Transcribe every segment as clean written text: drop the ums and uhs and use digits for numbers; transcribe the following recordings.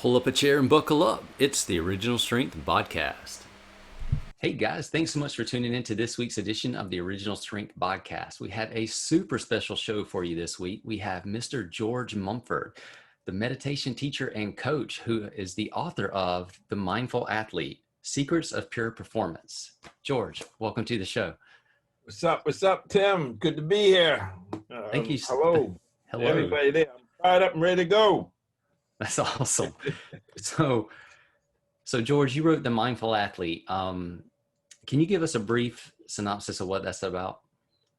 Pull up a chair and buckle up. It's the Original Strength BodCast. Hey guys, thanks so much for tuning in to this week's edition of the Original Strength BodCast. We have a super special show for you this week. We have Mr. George Mumford, the meditation teacher and coach who is the author of The Mindful Athlete, Secrets of Pure Performance. George, welcome to the show. What's up, Tim? Good to be here. Thank you. Hello. Hello. Everybody there. I'm fired up and ready to go. That's awesome. So George, you wrote The Mindful Athlete. Can you give us a brief synopsis of what that's about?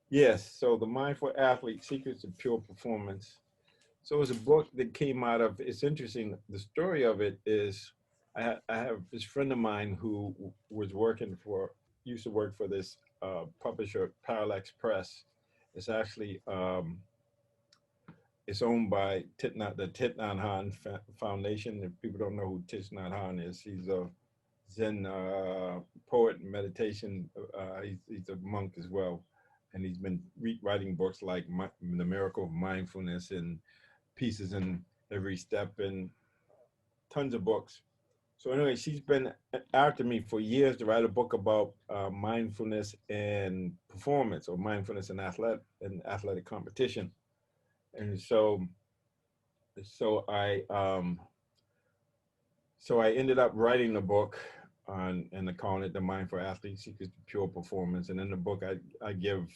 Yes. So The Mindful Athlete, Secrets of Pure Performance. So it's a book that came out of, it's interesting. The story of it is I have this friend of mine who used to work for this publisher, Parallax Press. It's actually, it's owned by the Thich Nhat Hanh Foundation. If people don't know who Thich Nhat Hanh is, he's a Zen poet and meditation. He's a monk as well. And he's been writing books like The Miracle of Mindfulness and Pieces in Every Step and tons of books. So anyway, she's been after me for years to write a book about mindfulness and performance, or mindfulness and athletic competition. And so I ended up writing the book and calling it The Mindful Athlete, Secrets to Pure Performance. And in the book, I give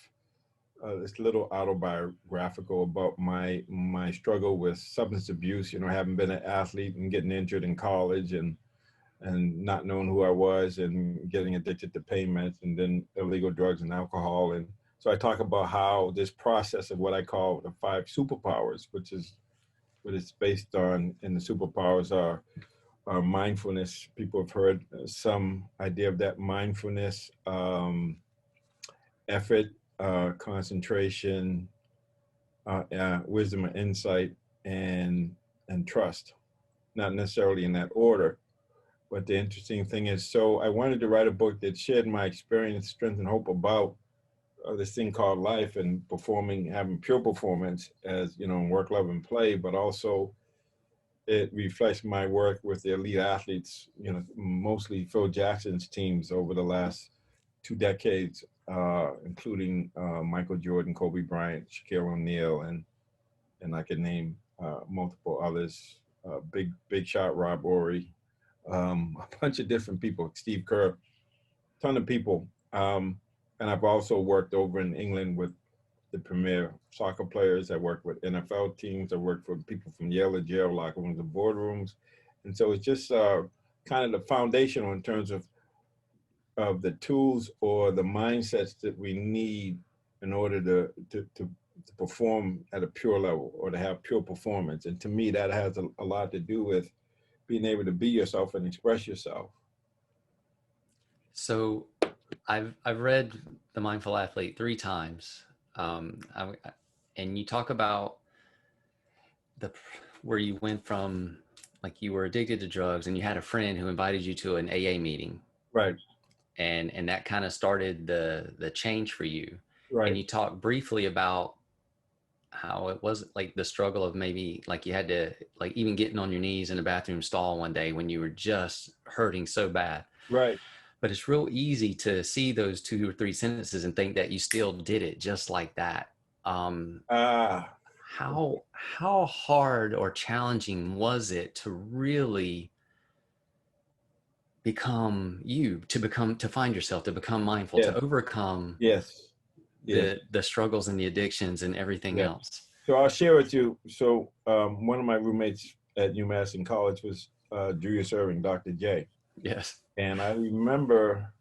this little autobiographical about my struggle with substance abuse. You know, having been an athlete and getting injured in college and not knowing who I was and getting addicted to pain meds and then illegal drugs and alcohol. And so I talk about how this process of what I call the Five Superpowers, which is what it's based on, and the superpowers are mindfulness. People have heard some idea of that: mindfulness, effort, concentration, wisdom and insight, and trust. Not necessarily in that order. But the interesting thing is, so I wanted to write a book that shared my experience, strength, and hope about this thing called life and performing, having pure performance as, you know, work, love, and play, but also it reflects my work with the elite athletes, you know, mostly Phil Jackson's teams over the last 2 decades, including Michael Jordan, Kobe Bryant, Shaquille O'Neal, and I could name multiple others, big shot Rob Ory, a bunch of different people, Steve Kerr, ton of people. And I've also worked over in England with the premier soccer players. I worked with NFL teams. I worked for people from Yale to jail, locker rooms and boardrooms. And so it's just kind of the foundational in terms of the tools or the mindsets that we need in order to perform at a pure level or to have pure performance. And to me, that has a lot to do with being able to be yourself and express yourself. So I've read The Mindful Athlete 3 times. And you talk about where you went from, like, you were addicted to drugs and you had a friend who invited you to an AA meeting. Right. And that kind of started the change for you. Right. And you talked briefly about how it was like the struggle of maybe like you had to, like, even getting on your knees in a bathroom stall one day when you were just hurting so bad. Right. But it's real easy to see those 2 or 3 sentences and think that you still did it just like that. How hard or challenging was it to really become you, to find yourself, to become mindful, to overcome the struggles and the addictions and everything else? So I'll share with you. So one of my roommates at UMass in college was Julius Erving, Dr. J. Yes. And I remember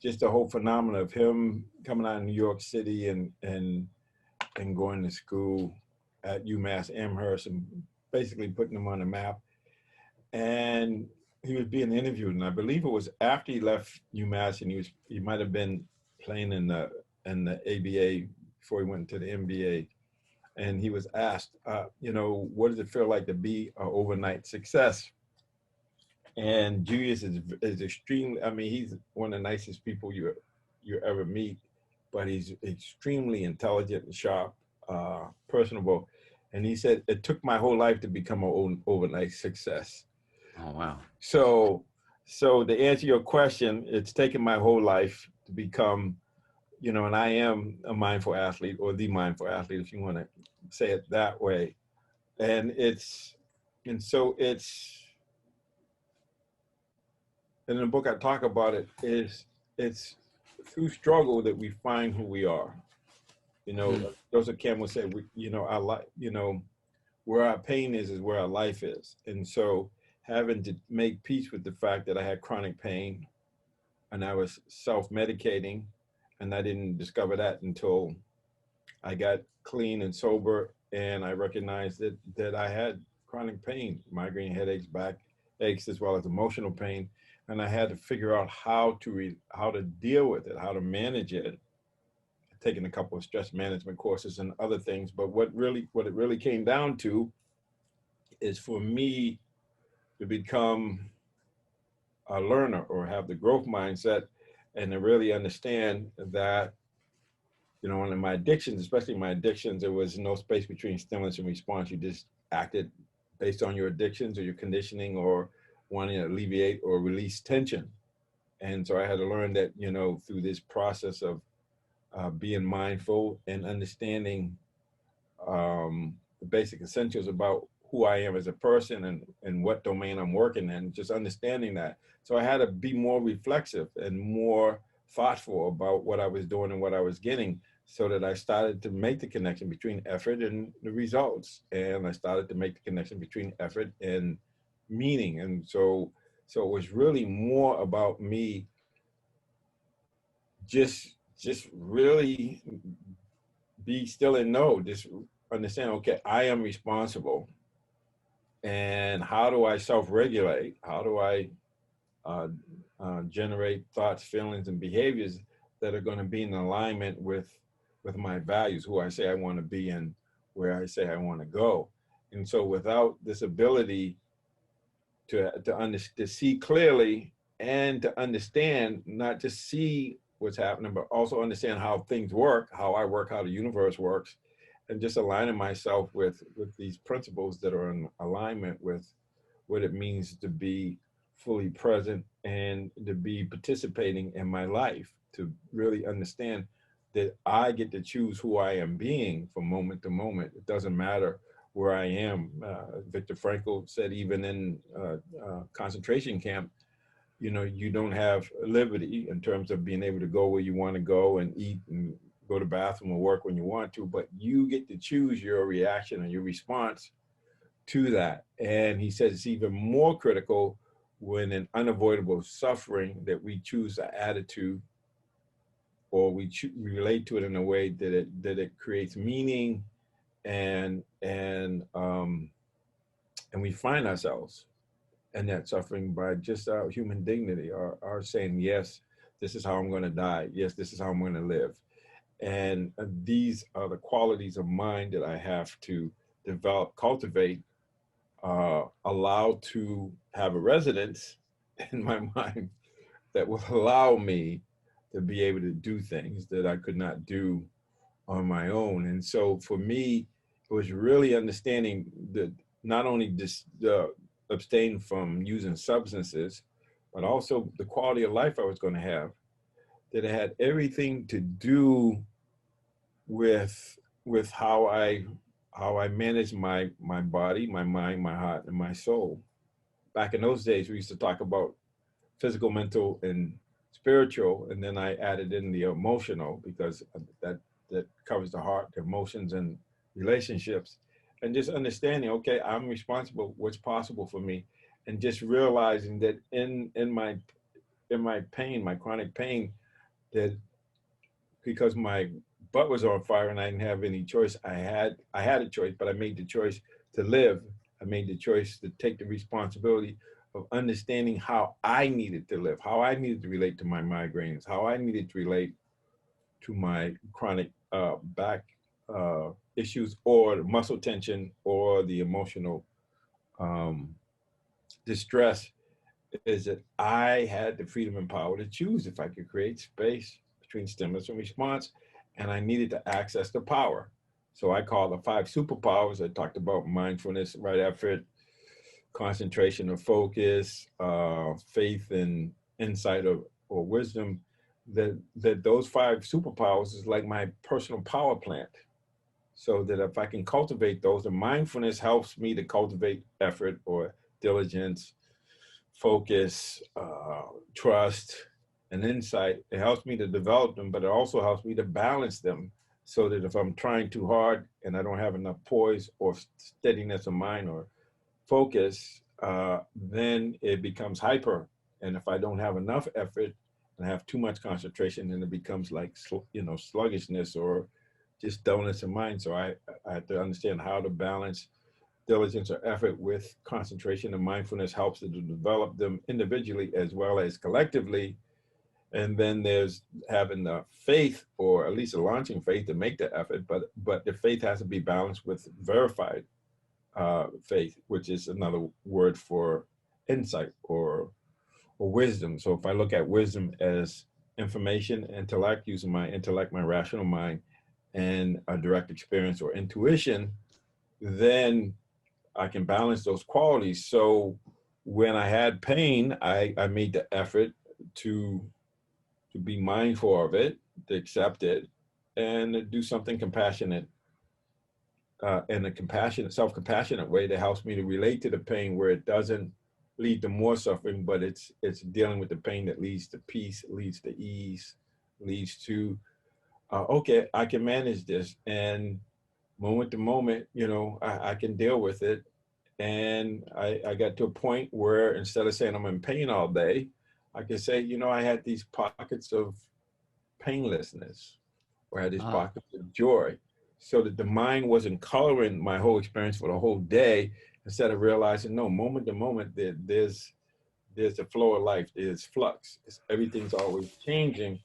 just the whole phenomenon of him coming out of New York City and going to school at UMass Amherst and basically putting him on the map. And he was being interviewed, and I believe it was after he left UMass, and he might have been playing in the ABA before he went to the NBA. And he was asked, what does it feel like to be an overnight success? And Julius is extremely, I mean, he's one of the nicest people you ever meet, but he's extremely intelligent and sharp, personable. And he said, it took my whole life to become an overnight success. Oh, wow. So to answer your question, it's taken my whole life to become, and I am a mindful athlete, or the mindful athlete, if you want to say it that way. And so it's, and in the book I talk about it, it's through struggle that we find who we are. Joseph Campbell said, our life, where our pain is where our life is. And so having to make peace with the fact that I had chronic pain and I was self-medicating, and I didn't discover that until I got clean and sober, and I recognized that I had chronic pain, migraine headaches, back aches, as well as emotional pain. And I had to figure out how to deal with it, how to manage it. Taking a couple of stress management courses and other things, but what it really came down to is for me to become a learner or have the growth mindset, and to really understand that, in my addictions, especially my addictions, there was no space between stimulus and response. You just acted based on your addictions or your conditioning or wanting to alleviate or release tension. And so I had to learn that, through this process of being mindful and understanding the basic essentials about who I am as a person and what domain I'm working in, just understanding that. So I had to be more reflexive and more thoughtful about what I was doing and what I was getting, so that I started to make the connection between effort and the results. And I started to make the connection between effort and meaning. And so it was really more about me just really be still and know, just understand, okay, I am responsible. And how do I self-regulate? How do I generate thoughts, feelings, and behaviors that are going to be in alignment with my values, who I say I want to be and where I say I want to go? And so without this ability to see clearly and to understand, not just see what's happening, but also understand how things work, how I work, how the universe works, and just aligning myself with these principles that are in alignment with what it means to be fully present and to be participating in my life, to really understand that I get to choose who I am being from moment to moment. It doesn't matter where I am. Viktor Frankl said, even in concentration camp, you don't have liberty in terms of being able to go where you want to go and eat and go to the bathroom or work when you want to, but you get to choose your reaction and your response to that. And he says it's even more critical when an unavoidable suffering, that we choose an attitude, or we relate to it in a way that it creates meaning, and we find ourselves in that suffering by just our human dignity, our saying, yes, this is how I'm going to die. Yes, this is how I'm going to live. And these are the qualities of mind that I have to develop, cultivate, allow to have a residence in my mind that will allow me to be able to do things that I could not do on my own. And so for me, it was really understanding that not only just abstain from using substances, but also the quality of life I was going to have, that it had everything to do with how I manage my body, my mind, my heart, and my soul. Back in those days, we used to talk about physical, mental, and spiritual, and then I added in the emotional, because that covers the heart, the emotions, and relationships. And just understanding, okay, I'm responsible, what's possible for me, and just realizing that in my pain, my chronic pain, that because my butt was on fire and I didn't have any choice, I had a choice, but I made the choice to live. I made the choice to take the responsibility of understanding how I needed to live, how I needed to relate to my migraines, how I needed to relate to my chronic back issues, or the muscle tension, or the emotional distress, is that I had the freedom and power to choose if I could create space between stimulus and response, and I needed to access the power. So I call the five superpowers. I talked about mindfulness, right effort, concentration or focus, faith and insight or wisdom. That those five superpowers is like my personal power plant. So that if I can cultivate those, and mindfulness helps me to cultivate effort or diligence, focus, trust, and insight. It helps me to develop them, but it also helps me to balance them so that if I'm trying too hard and I don't have enough poise or steadiness of mind or focus, then it becomes hyper. And if I don't have enough effort and have too much concentration, then it becomes like, sluggishness or just dullness of mind. So I have to understand how to balance diligence or effort with concentration, and mindfulness helps to develop them individually as well as collectively. And then there's having the faith, or at least a launching faith to make the effort, but the faith has to be balanced with verified faith, which is another word for insight or wisdom. So if I look at wisdom as information, intellect, using my intellect, my rational mind, and a direct experience or intuition, then I can balance those qualities. So when I had pain, I made the effort to be mindful of it, to accept it, and to do something compassionate, in a compassionate, self-compassionate way that helps me to relate to the pain, where it doesn't lead to more suffering, but it's dealing with the pain that leads to peace, leads to ease, leads to okay, I can manage this, and moment to moment, I can deal with it. And I got to a point where instead of saying I'm in pain all day, I could say, I had these pockets of painlessness, or I had these Ah, pockets of joy, so that the mind wasn't coloring my whole experience for the whole day. Instead of realizing, no, moment to moment, there's the flow of life, there's flux, everything's always changing.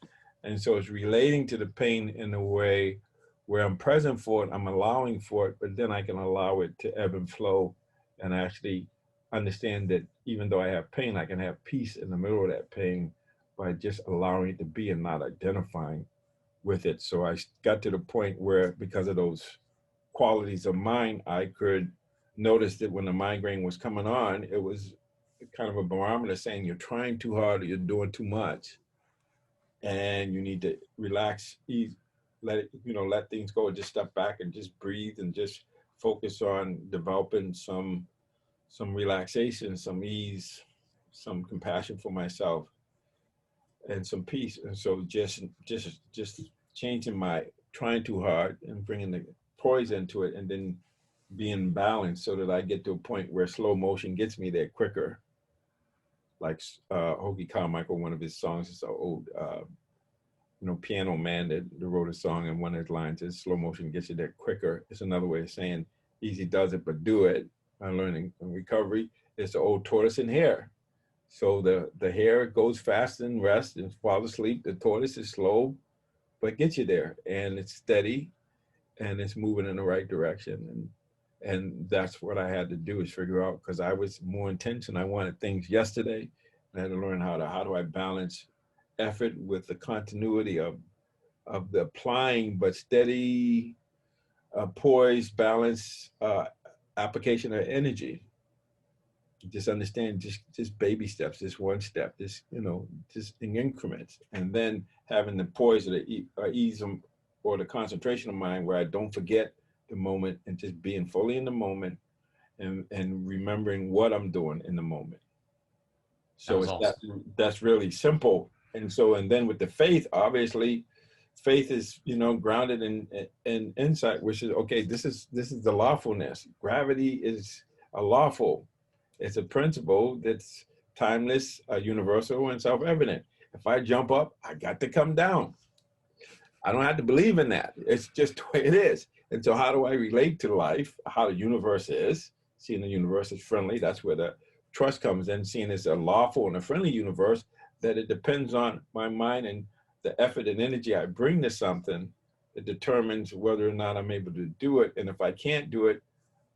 And so it's relating to the pain in a way where I'm present for it, I'm allowing for it, but then I can allow it to ebb and flow, and actually understand that even though I have pain, I can have peace in the middle of that pain by just allowing it to be and not identifying with it. So I got to the point where, because of those qualities of mine, I could notice that when the migraine was coming on, it was kind of a barometer saying you're trying too hard or you're doing too much, and you need to relax, ease, let things go, just step back and just breathe and just focus on developing some relaxation, some ease, some compassion for myself, and some peace. And so just changing my trying too hard and bringing the poise into it, and then being balanced so that I get to a point where slow motion gets me there quicker. Like Hoagie Carmichael, one of his songs is an old piano man that wrote a song, and one of his lines is slow motion gets you there quicker. It's another way of saying easy does it, but do it. I'm learning and recovery. It's the old tortoise and hare. So the hare goes fast and rest and fall asleep. The tortoise is slow, but gets you there, and it's steady, and it's moving in the right direction. And that's what I had to do, is figure out, because I was more intense and I wanted things yesterday. And I had to learn how do I balance effort with the continuity of the applying but steady, poised, balance, application of energy. Just understand, just baby steps, just one step, just in increments, and then having the poise or the ease or the concentration of mind, where I don't forget the moment, and just being fully in the moment, and remembering what I'm doing in the moment. that So was it's awesome. that's really simple. And then with the faith, obviously, faith is grounded in insight, which is okay. This is the lawfulness. Gravity is a lawful. It's a principle that's timeless, universal, and self-evident. If I jump up, I got to come down. I don't have to believe in that. It's just the way it is. And so how do I relate to life, how the universe is, seeing the universe is friendly? That's where the trust comes in, seeing it's a lawful and a friendly universe, that it depends on my mind and the effort and energy I bring to something. It determines whether or not I'm able to do it. And if I can't do it,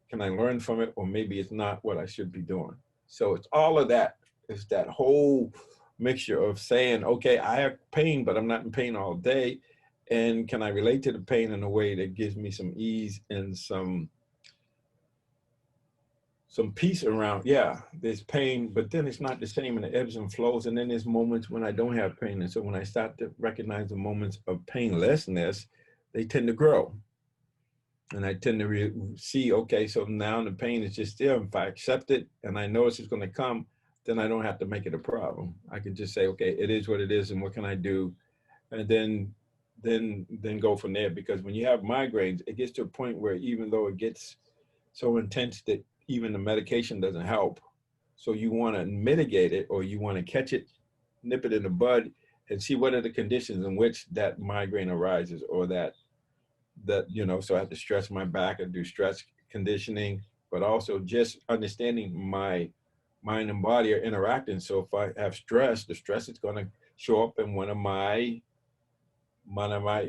can I learn from it? Or maybe it's not what I should be doing. So it's all of that. It's that whole mixture of saying, okay, I have pain, but I'm not in pain all day. And can I relate to the pain in a way that gives me some ease and some peace around, yeah, there's pain, but then it's not the same, and it ebbs and flows. And then there's moments when I don't have pain. And so when I start to recognize the moments of painlessness, they tend to grow. And I tend to see, okay, so now the pain is just there. If I accept it and I know it's just going to come, then I don't have to make it a problem. I can just say, okay, it is what it is, and what can I do? And then go from there. Because when you have migraines, it gets to a point where even though it gets so intense that even the medication doesn't help, so you want to mitigate it, or you want to catch it, nip it in the bud, and see what are the conditions in which that migraine arises, or that so I have to stretch my back and do stress conditioning, but also just understanding my mind and body are interacting. So if I have stress, the stress is going to show up in one of my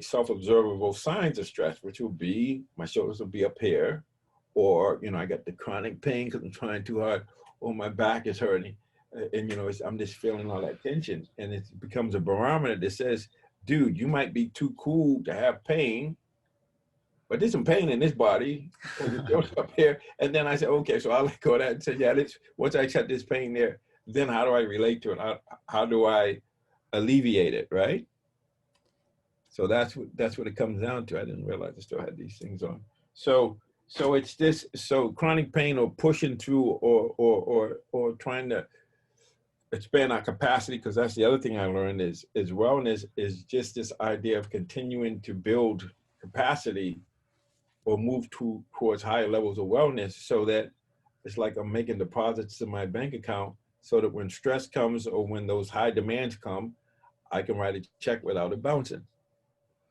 self-observable signs of stress, which will be my shoulders will be up here, or I got the chronic pain because I'm trying too hard, or my back is hurting, and I'm just feeling all that tension, and it becomes a barometer that says, dude, you might be too cool to have pain, but there's some pain in this body, up here. And then I said, okay, so I'll let go of that and say, yeah, once I accept this pain there, then how do I relate to it? How do I alleviate it, right? So that's what it comes down to. I didn't realize I still had these things on. So it's this, so chronic pain, or pushing through, or trying to expand our capacity, because that's the other thing I learned is wellness is just this idea of continuing to build capacity, or move towards higher levels of wellness, so that it's like I'm making deposits to my bank account, so that when stress comes, or when those high demands come, I can write a check without it bouncing.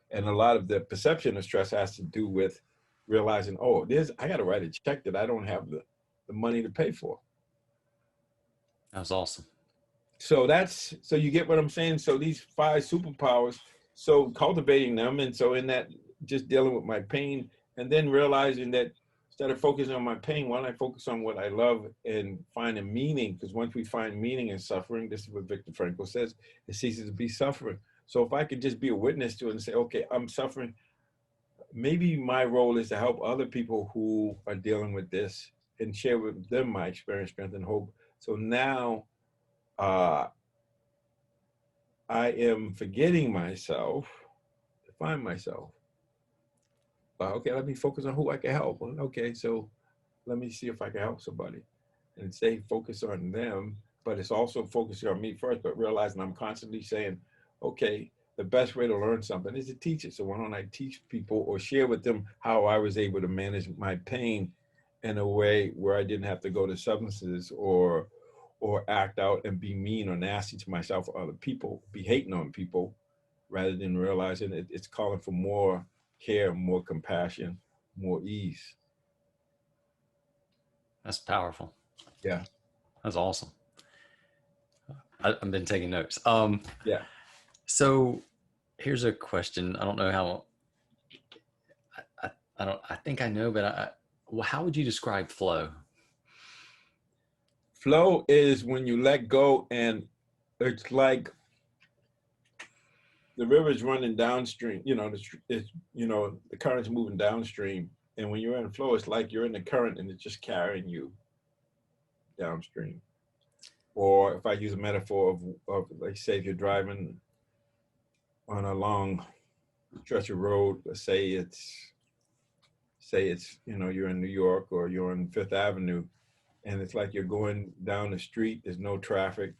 And a lot of the perception of stress has to do with realizing, oh, I got to write a check that I don't have the money to pay for. That was awesome. So so you get what I'm saying? So these 5 superpowers, so cultivating them, and so in that, just dealing with my pain, and then realizing that instead of focusing on my pain, why don't I focus on what I love and finding meaning? Because once we find meaning in suffering, this is what Viktor Frankl says, it ceases to be suffering. So if I could just be a witness to it and say, okay, I'm suffering, maybe my role is to help other people who are dealing with this, and share with them my experience, strength, and hope. So now I am forgetting myself to find myself. Okay, let me focus on who I can help. Okay, so let me see if I can help somebody, and stay focused on them. But it's also focusing on me first, but realizing I'm constantly saying, okay, the best way to learn something is to teach it. So why don't I teach people, or share with them how I was able to manage my pain in a way where I didn't have to go to substances, or act out and be mean or nasty to myself or other people, be hating on people, rather than realizing it's calling for more care, more compassion, more ease. That's powerful. Yeah. That's awesome. I've been taking notes. Yeah. So here's a question. I don't know how, I think I know, but how would you describe flow? Flow is when you let go, and it's like the river's running downstream, the current's moving downstream. And when you're in flow, it's like you're in the current, and it's just carrying you downstream. Or if I use a metaphor of like, say, if you're driving on a long stretch of road, let's say it's you're in New York, or you're on Fifth Avenue, and it's like you're going down the street, there's no traffic,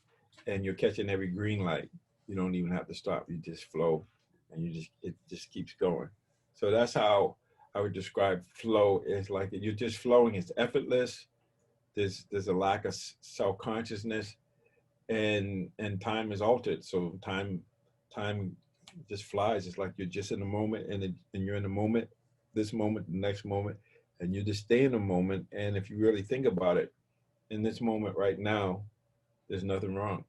and you're catching every green light. You don't even have to stop, you just flow, and it just keeps going. So that's how I would describe flow. It's like you're just flowing, it's effortless. There's a lack of self-consciousness, and time is altered. So time just flies. It's like you're just in the moment, and you're in the moment, this moment, the next moment, and you just stay in the moment. And if you really think about it, in this moment right now, there's nothing wrong.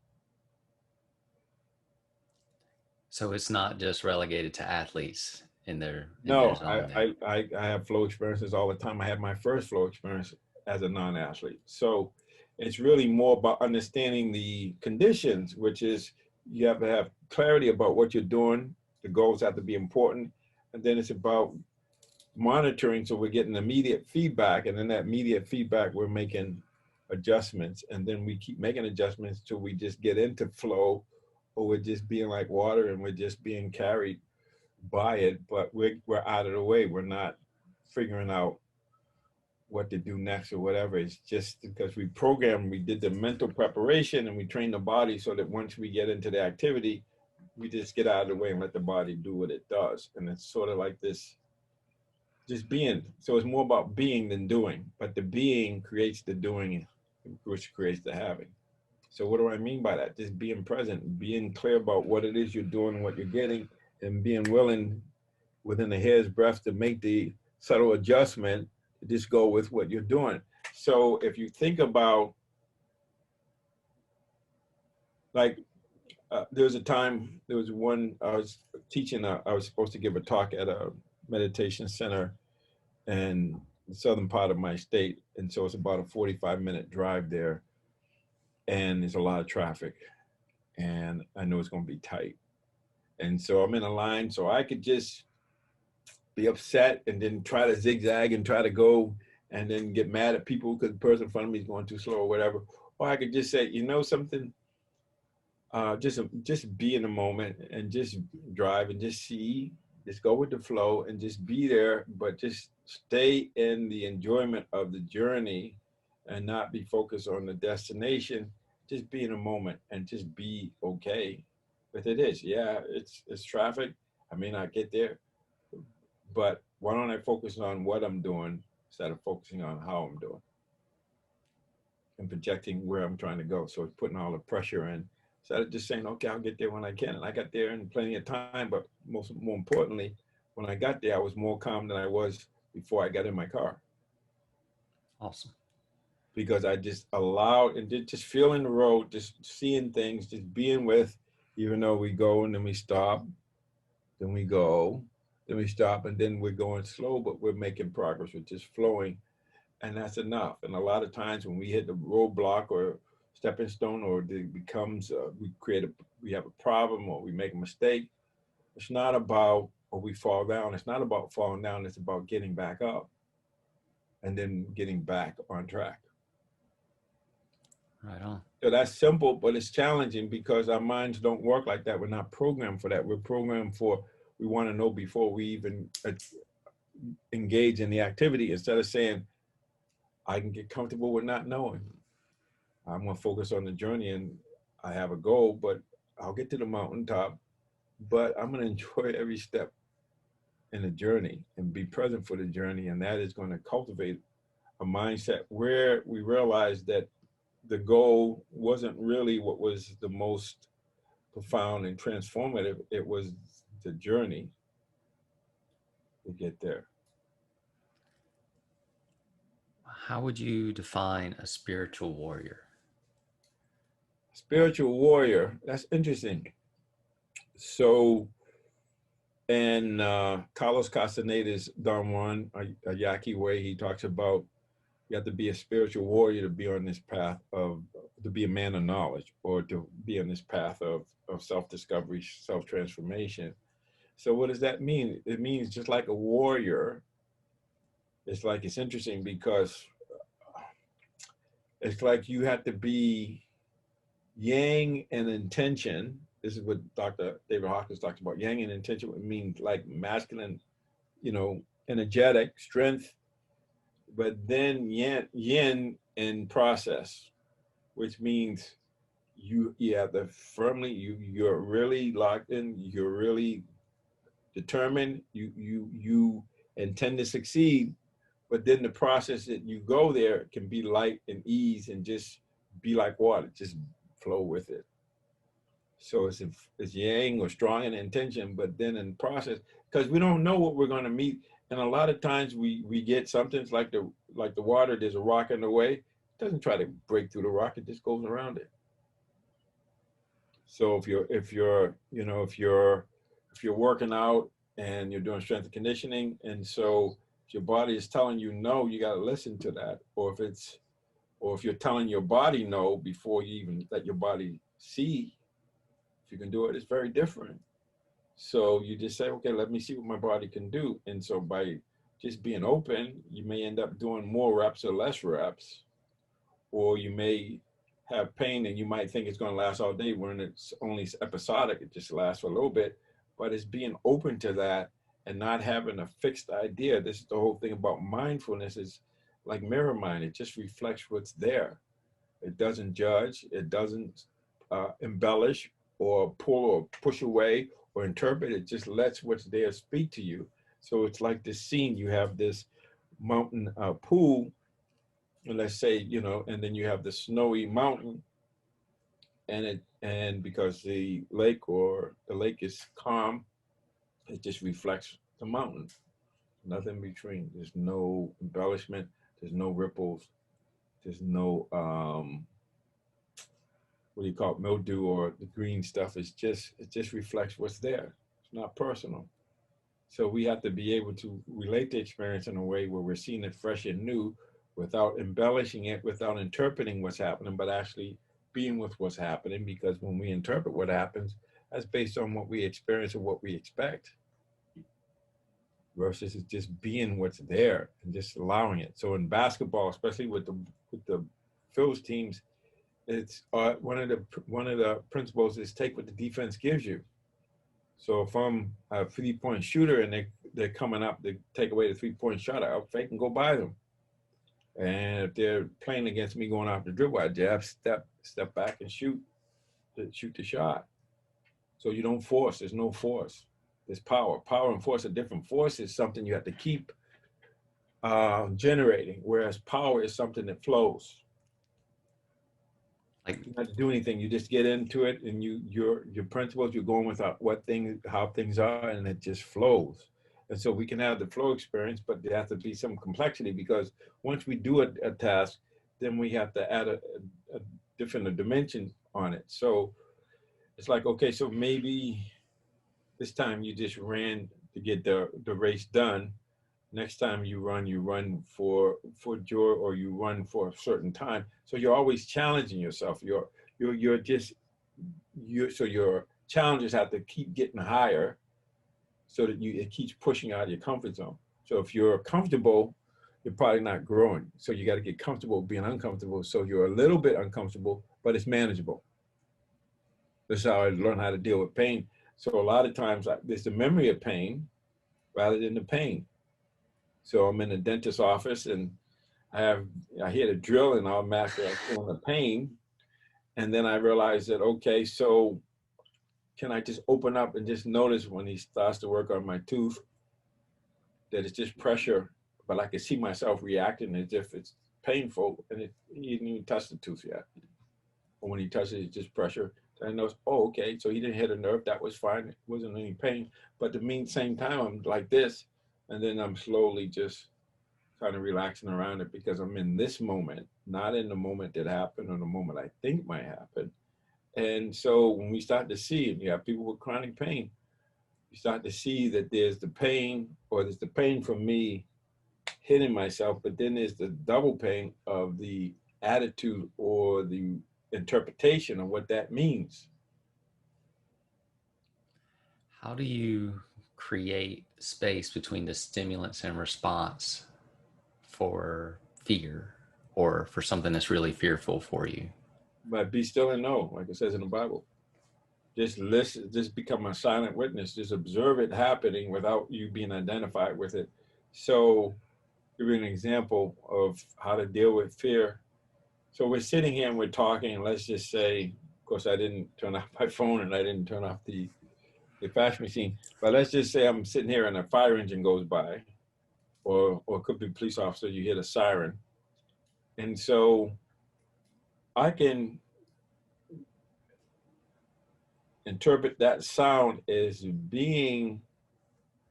So it's not just relegated to athletes in their No, zone. I have flow experiences all the time. I had my first flow experience as a non-athlete. So it's really more about understanding the conditions, which is you have to have clarity about what you're doing, the goals have to be important. And then it's about monitoring, so we're getting immediate feedback, and then that immediate feedback we're making adjustments, and then we keep making adjustments till we just get into flow, or we're just being like water and we're just being carried by it, but we're out of the way. We're not figuring out what to do next or whatever. It's just because we did the mental preparation and we train the body so that once we get into the activity, we just get out of the way and let the body do what it does. And it's sort of like this, just being. So it's more about being than doing, but the being creates the doing, which creates the having. So what do I mean by that? Just being present, being clear about what it is you're doing, what you're getting, and being willing within a hair's breadth to make the subtle adjustment, just go with what you're doing. So if you think about, like, there was one, I was teaching, I was supposed to give a talk at a meditation center in the southern part of my state. And so it's about a 45-minute drive there. And there's a lot of traffic. And I know it's going to be tight. And so I'm in a line, so I could just be upset and then try to zigzag and try to go and then get mad at people because the person in front of me is going too slow or whatever. Or I could just say, you know something, just be in the moment and just drive and just see, just go with the flow and just be there, but just stay in the enjoyment of the journey and not be focused on the destination. Just be in a moment and just be okay with it. Is, yeah, it's traffic. I may not get there, but why don't I focus on what I'm doing instead of focusing on how I'm doing and projecting where I'm trying to go? So it's putting all the pressure in instead of just saying, okay, I'll get there when I can. And I got there in plenty of time, but more importantly, when I got there, I was more calm than I was before I got in my car. Awesome. Because I just allowed and just feeling the road, just seeing things, just being with, even though we go and then we stop, then we go, then we stop, and then we're going slow, but we're making progress. We're just flowing, and that's enough. And a lot of times when we hit the roadblock or stepping stone, or it becomes we have a problem, or we make a mistake, it's not about, or we fall down. It's not about falling down. It's about getting back up, and then getting back on track. Right on. So that's simple, but it's challenging because our minds don't work like that. We're not programmed for that. We're programmed for, we want to know before we even engage in the activity, instead of saying, I can get comfortable with not knowing. I'm going to focus on the journey, and I have a goal, but I'll get to the mountaintop, but I'm going to enjoy every step in the journey and be present for the journey. And that is going to cultivate a mindset where we realize that the goal wasn't really what was the most profound and transformative. It was the journey to get there. How would you define a spiritual warrior? Spiritual warrior, that's interesting. So, in Carlos Castaneda's Don Juan, a Yaqui way, he talks about you have to be a spiritual warrior to be on this path to be a man of knowledge, or to be on this path of self-discovery, self-transformation. So what does that mean? It means just like a warrior, it's interesting because it's like you have to be yang and intention. This is what Dr. David Hawkins talks about. Yang and intention would mean like masculine, energetic, strength, but then yin in process, which means you have to firmly, you're really locked in, you're really determined, you intend to succeed, but then the process that you go there can be light and ease and just be like water, just flow with it. So it's yang or strong in intention, but then in process, because we don't know what we're going to meet. And a lot of times we get something like the water, there's a rock in the way. It doesn't try to break through the rock, it just goes around it. So if you're working out and you're doing strength and conditioning, and so if your body is telling you no, you got to listen to that. Or if you're telling your body no before you even let your body see if you can do it, it's very different. So you just say, okay, let me see what my body can do. And so by just being open, you may end up doing more reps or less reps, or you may have pain and you might think it's going to last all day when it's only episodic. It just lasts for a little bit, but it's being open to that and not having a fixed idea. This is the whole thing about mindfulness, is like mirror mind. It just reflects what's there. It doesn't judge. It doesn't embellish or pull or push away or interpret. It just lets what's there speak to you. So it's like this scene. You have this mountain pool, and let's say, and then you have the snowy mountain, and because the lake is calm, it just reflects the mountain. Nothing between. There's no embellishment. There's no ripples. There's no what do you call it, mildew or the green stuff. It just reflects what's there. It's not personal. So we have to be able to relate the experience in a way where we're seeing it fresh and new, without embellishing it, without interpreting what's happening, but actually being with what's happening. Because when we interpret what happens, that's based on what we experience or what we expect, versus it's just being what's there and just allowing it. So in basketball, especially with the Phil's teams, it's one of the principles is take what the defense gives you. So if I'm a 3-point shooter and they're coming up to take away the 3-point shot, I'll fake and go by them. And if they're playing against me going off the dribble, I jab, step back and shoot the shot. So you don't force. There's no force. There's power. Power and force are different. Force is something you have to keep generating, whereas power is something that flows. Like, you don't have to do anything. You just get into it, and your principles. You're going with how things are, and it just flows. And so we can have the flow experience, but there has to be some complexity, because once we do a task, then we have to add a different dimension on it. So it's like, okay, so maybe this time you just ran to get the race done. Next time you run for joy, or you run for a certain time. So you're always challenging yourself. So your challenges have to keep getting higher, so that it keeps pushing out of your comfort zone. So if you're comfortable, you're probably not growing. So you got to get comfortable being uncomfortable. So you're a little bit uncomfortable, but it's manageable. That's how I learned how to deal with pain. So a lot of times there's the memory of pain rather than the pain. So I'm in the dentist's office, and I hear the drill, and automatically I'm feeling the pain. And then I realize that, okay, so can I just open up and just notice when he starts to work on my tooth, that it's just pressure, but I can see myself reacting as if it's painful, and he didn't even touch the tooth yet. But when he touches it, it's just pressure. And I know, oh, okay, so he didn't hit a nerve. That was fine. It wasn't any pain. But at the same time, I'm like this, and then I'm slowly just kind of relaxing around it, because I'm in this moment, not in the moment that happened or the moment I think might happen. And so when we start to see, and you have people with chronic pain, you start to see that there's the pain, or there's the pain from me hitting myself, but then there's the double pain of the attitude or the interpretation of what that means. How do you create space between the stimulants and response for fear, or for something that's really fearful for you? But be still and know, like it says in the Bible. Just listen, just become a silent witness. Just observe it happening without you being identified with it. So, give you an example of how to deal with fear. So we're sitting here and we're talking, and let's just say, of course, I didn't turn off my phone and I didn't turn off the fax machine, but let's just say I'm sitting here and a fire engine goes by, or it could be a police officer, you hear the siren. And so I can interpret that sound as being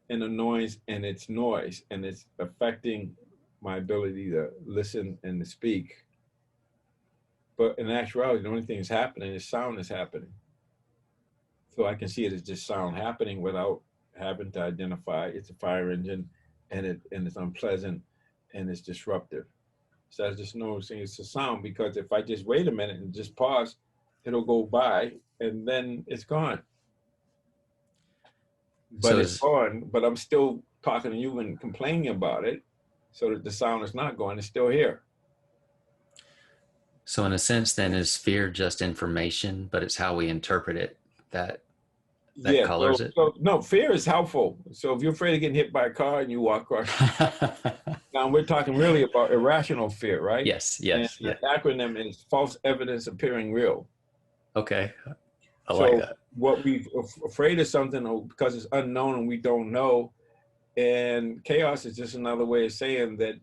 an annoyance, and it's noise, and it's affecting my ability to listen and to speak. But in actuality, the only thing that's happening is sound is happening. So I can see it as just sound happening without having to identify it's a fire engine, and it's unpleasant, and it's disruptive. So I just noticing it's a sound, because if I just wait a minute and just pause, it'll go by and then it's gone. but So it's is gone, but I'm still talking to you and complaining about it, so that the sound is not gone, it's still here. so in a sense then is fear just information, but it's how we interpret it that Yeah, colors it? so no, fear is helpful. So if you're afraid of getting hit by a car and you walk across, now we're talking really about irrational fear, right? Yes, And yes, the yeah. acronym is false evidence appearing real. Okay. I like So that. what we afraid of something because it's unknown and we don't know, and chaos is just another way of saying that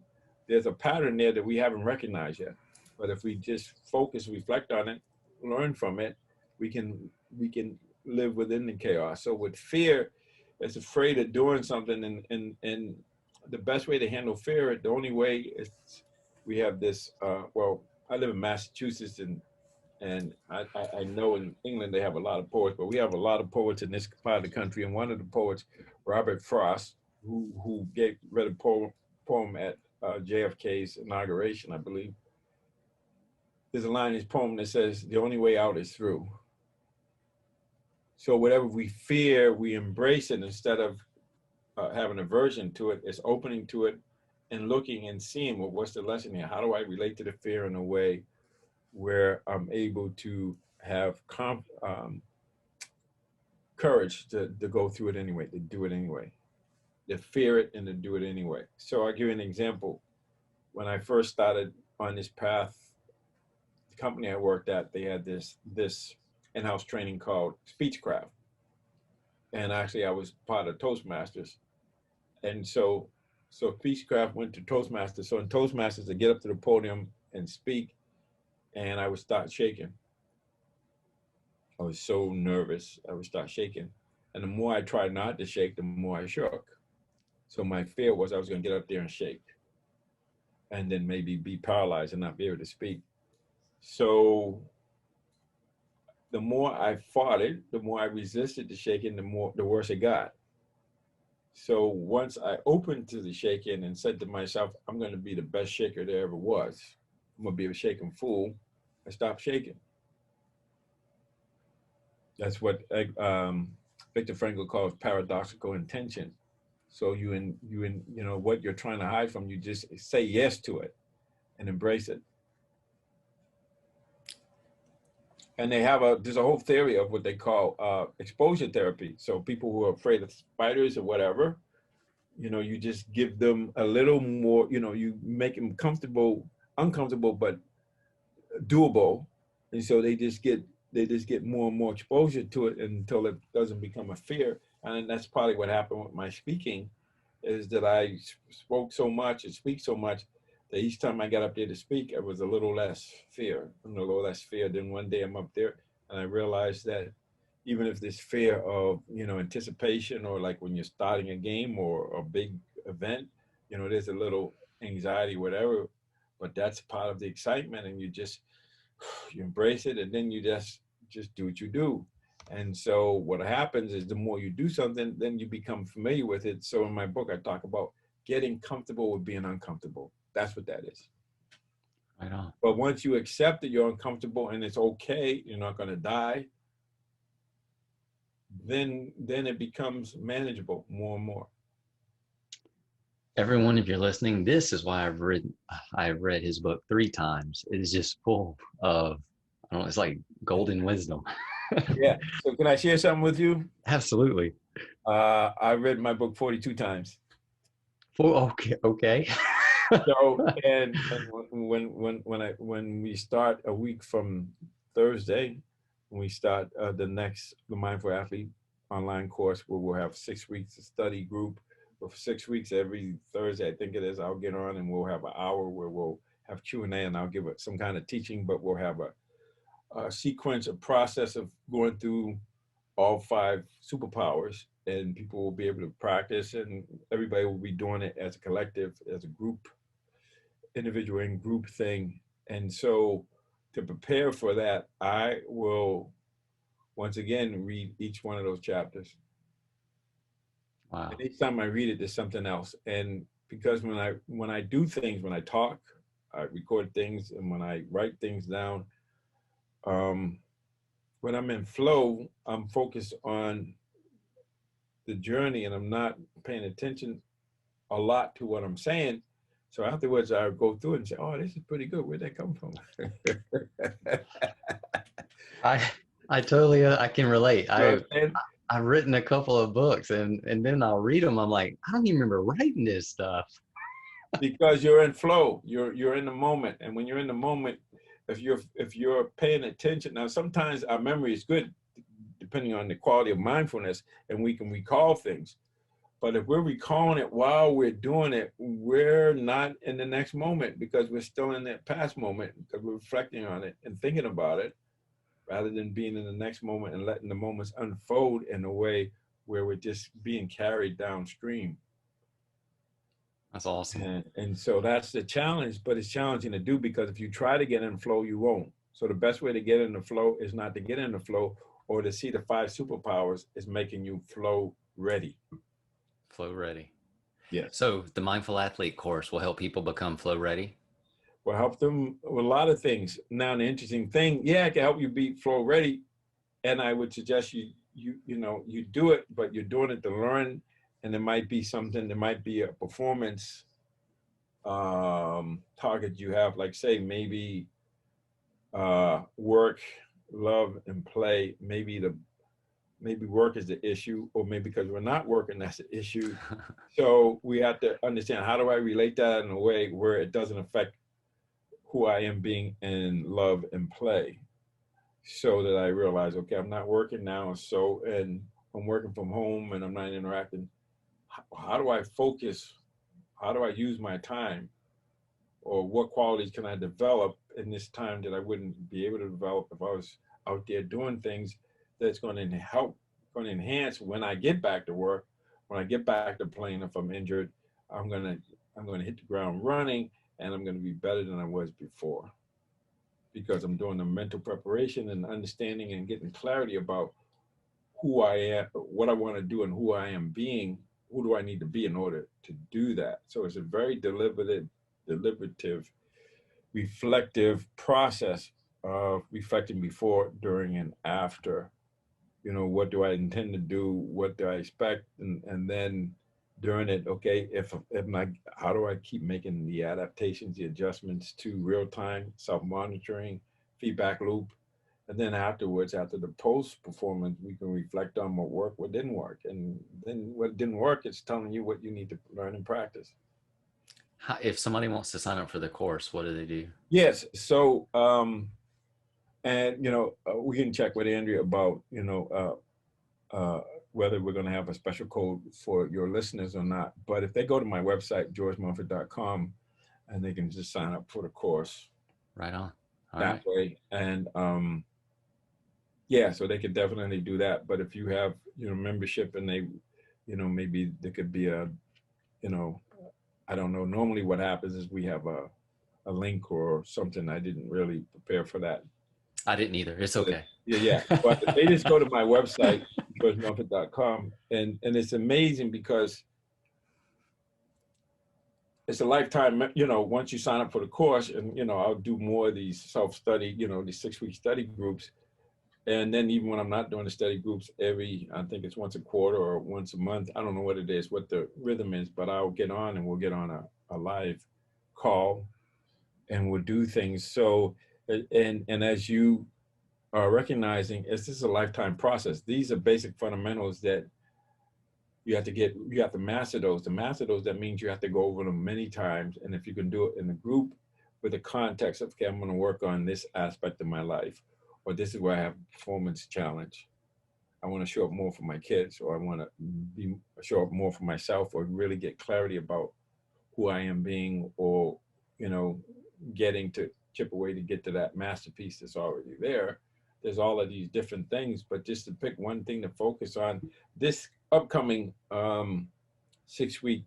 there's a pattern there that we haven't recognized yet. But if we just focus, reflect on it, learn from it, we can live within the chaos. So with fear, it's afraid of doing something, and the best way to handle fear, the only way is we have this. Well, I live in Massachusetts, and I know in England they have a lot of poets, but we have a lot of poets in this part of the country. And one of the poets, Robert Frost, who read a poem at JFK's inauguration, I believe. There's a line in his poem that says, "The only way out is through." So whatever we fear, we embrace it instead of having aversion to it. It's opening to it and looking and seeing, well, what's the lesson here? How do I relate to the fear in a way where I'm able to have courage to go through it anyway, to do it anyway, to fear it and to do it anyway. So I'll give you an example. When I first started on this path, the company I worked at, they had this in-house training called Speechcraft. And actually I was part of Toastmasters. And so Speechcraft went to Toastmasters. So in Toastmasters, I get up to the podium and speak, and I would start shaking. I was so nervous, I would start shaking. And the more I tried not to shake, the more I shook. So my fear was I was going to get up there and shake and then maybe be paralyzed and not be able to speak. So the more I fought it, the more I resisted the shaking, the worse it got. So once I opened to the shaking and said to myself, I'm going to be the best shaker there ever was. I'm going to be a shaking fool. I stopped shaking. That's what Viktor Frankl calls paradoxical intention. So you know what you're trying to hide from, you just say yes to it and embrace it. And there's a whole theory of what they call exposure therapy. So people who are afraid of spiders or whatever, you just give them a little more, you make them uncomfortable, but doable. And so they just get more and more exposure to it until it doesn't become a fear. And that's probably what happened with my speaking, is that I spoke so much and speak so much that each time I got up there to speak, it was a little less fear. Then one day I'm up there and I realized that even if this fear of, anticipation, or like when you're starting a game or a big event, there's a little anxiety, whatever, but that's part of the excitement, and you embrace it, and then you just do what you do. And so what happens is the more you do something, then you become familiar with it. So in my book, I talk about getting comfortable with being uncomfortable. That's what that is. Right on. But once you accept that you're uncomfortable and it's okay, you're not going to die, then it becomes manageable more and more. Everyone, if you're listening, this is why I've read his book 3 times. It is just full of, I don't know, it's like golden wisdom. Yeah. So can I share something with you? Absolutely. I read my book 42 times. Okay, okay. So and when we start a week from Thursday, when we start the Mindful Athlete online course, where we'll have 6 weeks of study group. For 6 weeks, every Thursday, I think it is, I'll get on and we'll have an hour where we'll have Q&A, and I'll give it some kind of teaching, but we'll have a sequence, a process of going through all 5 superpowers, and people will be able to practice, and everybody will be doing it as a collective, as a group, individual and group thing. And so to prepare for that, I will once again read each one of those chapters. Wow. And each time I read it, there's something else. And because when I do things, when I talk, I record things, and when I write things down, when I'm in flow, I'm focused on the journey and I'm not paying attention a lot to what I'm saying. So afterwards, I go through it and say, "Oh, this is pretty good. Where'd that come from?" I I totally I can relate. You know what I'm saying? I've written a couple of books and then I'll read them. I'm like, I don't even remember writing this stuff. Because you're in flow. You're in the moment, and when you're in the moment, if you're paying attention. Now, sometimes our memory is good, depending on the quality of mindfulness, and we can recall things. But if we're recalling it while we're doing it, we're not in the next moment because we're still in that past moment because we're reflecting on it and thinking about it rather than being in the next moment and letting the moments unfold in a way where we're just being carried downstream. That's awesome. And so that's the challenge, but it's challenging to do because if you try to get in flow, you won't. So the best way to get in the flow is not to get in the flow, or to see the five superpowers is making you flow ready. Flow ready. Yes. So the Mindful Athlete course will help people become flow ready. Will help them with a lot of things. Now, the interesting thing, yeah, it can help you be flow ready. And I would suggest you do it, but you're doing it to learn. And there might be something, there might be a performance target you have, like say maybe work, love, and play. Maybe work is the issue, or maybe because we're not working, that's the issue. So we have to understand, how do I relate that in a way where it doesn't affect who I am being in love and play, so that I realize, okay, I'm not working now, so, and I'm working from home and I'm not interacting. How do I focus? How do I use my time? Or what qualities can I develop in this time that I wouldn't be able to develop if I was out there doing things that's going to help, going to enhance when I get back to work, when I get back to playing. If I'm injured, I'm going to hit the ground running, and I'm going to be better than I was before, because I'm doing the mental preparation and understanding and getting clarity about who I am, what I want to do, and who I am being. Who do I need to be in order to do that? So it's a very deliberative, reflective process of reflecting before, during, and after. What do I intend to do? What do I expect? And then during it, okay, if my, how do I keep making the adaptations, the adjustments to real time self-monitoring, feedback loop? And then afterwards, after the post performance, we can reflect on what worked, what didn't work. And then what didn't work, it's telling you what you need to learn and practice. If somebody wants to sign up for the course, what do they do? Yes. So, and we can check with Andrea about whether we're going to have a special code for your listeners or not. But if they go to my website, georgemumford.com, and they can just sign up for the course. Right on. All that right. way. And yeah, so they could definitely do that. But if you have membership, and they maybe there could be a I don't know. Normally what happens is we have a link or something. I didn't really prepare for that. I didn't either. It's okay. Yeah. But they just go to my website, georgemumford.com, and it's amazing because it's a lifetime, once you sign up for the course, and I'll do more of these self-study, these 6-week study groups. And then even when I'm not doing the study groups, I think it's once a quarter or once a month. I don't know what it is, what the rhythm is, but I'll get on and we'll get on a live call and we'll do things. So, and as you are recognizing, this is a lifetime process. These are basic fundamentals that you have to master those. To master those, that means you have to go over them many times. And if you can do it in a group with the context of, okay, I'm going to work on this aspect of my life, or this is where I have a performance challenge. I want to show up more for my kids, or I want to show up more for myself, or really get clarity about who I am being, or, getting to chip away to get to that masterpiece that's already there. There's all of these different things, but just to pick one thing to focus on, this upcoming 6-week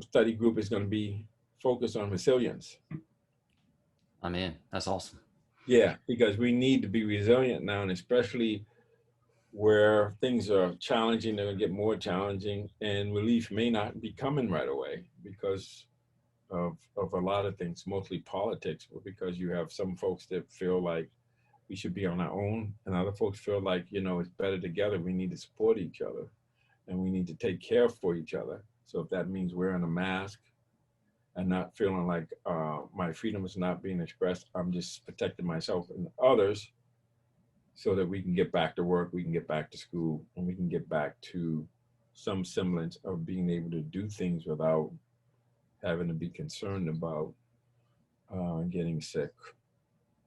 study group is going to be focused on resilience. I'm in. That's awesome. Yeah, because we need to be resilient now, and especially where things are challenging, they're going to get more challenging, and relief may not be coming right away because of a lot of things, mostly politics, because you have some folks that feel like we should be on our own, and other folks feel like, it's better together. We need to support each other, and we need to take care for each other. So if that means wearing a mask and not feeling like my freedom is not being expressed, I'm just protecting myself and others so that we can get back to work, we can get back to school, and we can get back to some semblance of being able to do things without having to be concerned about getting sick.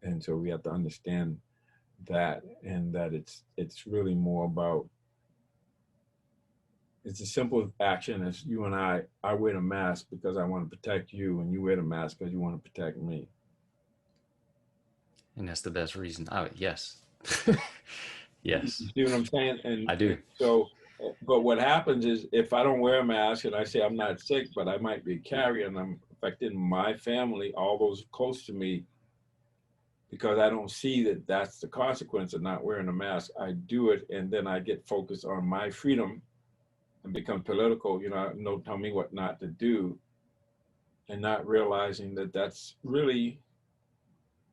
And so we have to understand that, and that it's really more about, it's a simple action as you and I wear the mask because I want to protect you, and you wear the mask because you want to protect me. And that's the best reason. Oh, yes. Yes. You see what I'm saying? And I do. so, but what happens is if I don't wear a mask and I say I'm not sick, but I might be a carrier and I'm affecting my family, all those close to me, because I don't see that that's the consequence of not wearing a mask, I do it, and then I get focused on my freedom and become political, no, tell me what not to do, and not realizing that that's really,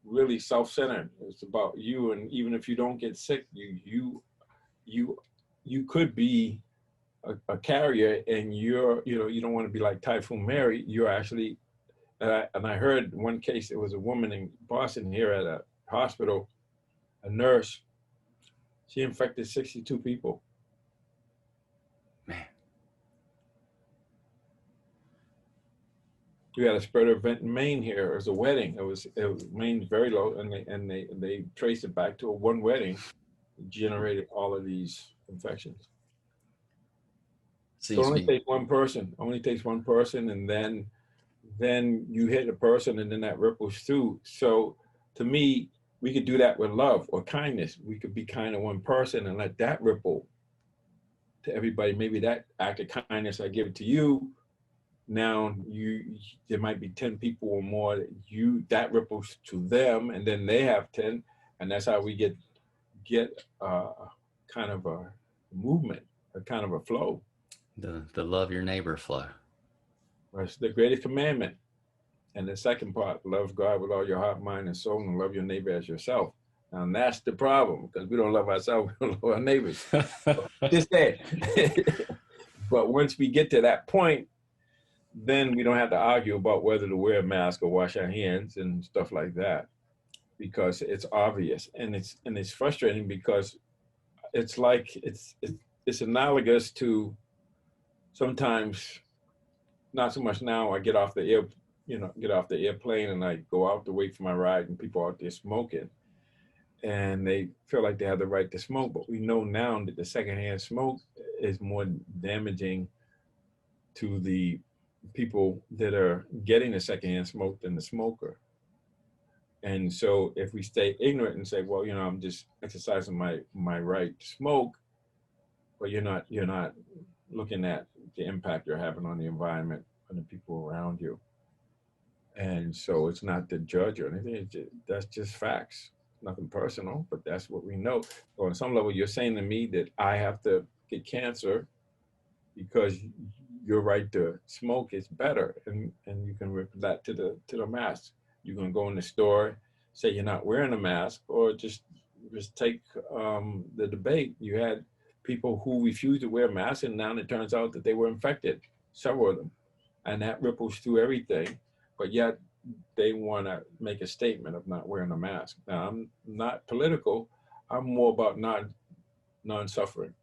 really self-centered. It's about you, and even if you don't get sick, you could be a carrier, and you don't want to be like Typhoon Mary. You're actually, and I heard one case, it was a woman in Boston here at a hospital, a nurse, she infected 62 people. Man. We had a spreader event in Maine here. It was a wedding. It was Maine's very low, and they traced it back to one wedding, generated all of these infections. So it only takes one person. Only takes one person, and then you hit a person, and then that ripples through. So to me, we could do that with love or kindness. We could be kind to one person and let that ripple to everybody. Maybe that act of kindness I give to you, now there might be 10 people or more that ripples to them, and then they have 10, and that's how we get kind of a movement, a kind of a flow. The love your neighbor flow. That's the greatest commandment. And the second part, love God with all your heart, mind, and soul, and love your neighbor as yourself. And that's the problem, because we don't love ourselves, we don't love our neighbors. Just that. But once we get to that point, then we don't have to argue about whether to wear a mask or wash our hands and stuff like that, because it's obvious, and it's frustrating, because it's like it's analogous to sometimes, not so much now. I get off the airplane and I go out to wait for my ride, and people out there smoking, and they feel like they have the right to smoke, but we know now that the secondhand smoke is more damaging to the people that are getting the secondhand smoke than the smoker. And so if we stay ignorant and say, well, I'm just exercising my right to smoke, but you're not looking at the impact you're having on the environment and the people around you. And so it's not to judge or anything. That's just facts. Nothing personal, but that's what we know. So on some level, you're saying to me that I have to get cancer because your right to smoke is better, and you can rip that to the mask. You can go in the store, say you're not wearing a mask, or just take the debate. You had people who refused to wear masks, and now it turns out that they were infected, several of them, and that ripples through everything. But yet they want to make a statement of not wearing a mask. Now, I'm not political. I'm more about non-suffering.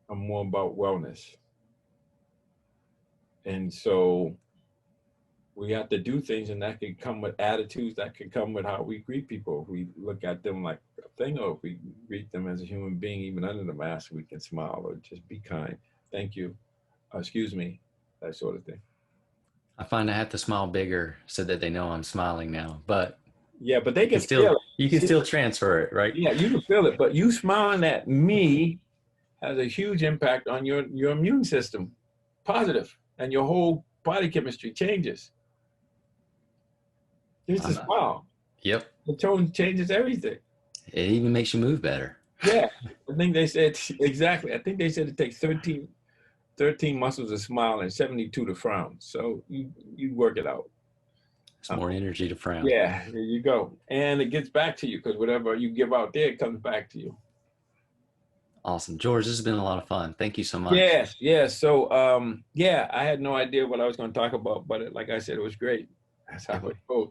I'm more about wellness. And so we have to do things, and that can come with attitudes, that can come with how we greet people. If we look at them like a thing, or if we greet them as a human being, even under the mask, we can smile or just be kind. Thank you. Excuse me, that sort of thing. I find I have to smile bigger so that they know I'm smiling now. But yeah, but they can still feel it. You can still transfer it, right? Yeah, you can feel it. But you smiling at me has a huge impact on your immune system, positive, and your whole body chemistry changes. Just a smile. Yep. The tone changes everything. It even makes you move better. Yeah, I think they said, exactly. I think they said it takes 13 muscles to smile and 72 to frown. So you work it out. It's more energy to frown. Yeah, there you go. And it gets back to you because whatever you give out there, it comes back to you. Awesome. George, this has been a lot of fun. Thank you so much. Yes, yes. So, yeah, I had no idea what I was going to talk about, but like I said, it was great. That's how it goes.